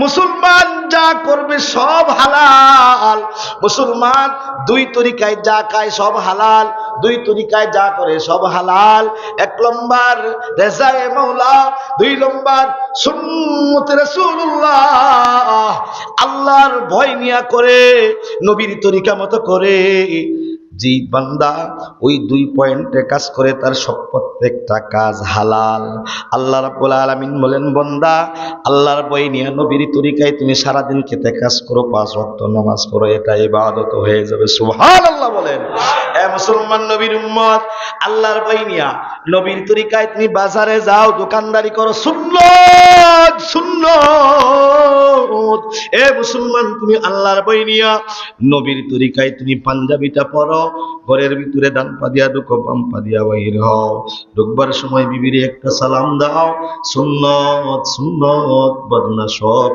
মুসলমান যা করবে সব হালাল। মুসলমান দুই তরিকায় যা খায় সব হালাল, দুই তরিকায় যা করে সব হালাল। এক নম্বর রেজায়ে মাওলা, দুই নম্বর সুন্নতে রাসূলুল্লাহ। আল্লাহর ভয় নিয়া করে, নবীর তরিকা মতো করে। যেই বান্দা ওই দুই পয়েন্টে কাজ করে তার সব প্রত্যেকটা কাজ হালাল। আল্লাহ রাব্বুল আলামিন বলেন, বান্দা আল্লাহর ভয় নিয়ে নবীর তরিকায় তুমি সারাদিন খেতে কাজ করো, 5 ওয়াক্ত নামাজ পড়ো, এটা ইবাদত হয়ে যাবে। সুবহানাল্লাহ বলেন। এ মুসলমান নবীর উম্মত, আল্লাহর ভয় নিয়া নবীর তরিকায় তুমি বাজারে যাও, দোকানদারি করো, সুন্নাত সুন্নাত। এ মুসলমান তুমি আল্লাহর ভয় নিয়া নবীর তরিকায় তুমি পাঞ্জাবিটা পরো, ঘরের ভিতরে ডান পা দিয়া ঢুকো, বাম পা দিয়া বাইর হও, ঢুকবার সময় বিবির একটা সালাম দাও, সুন্নত সুন্নত, বদনা সব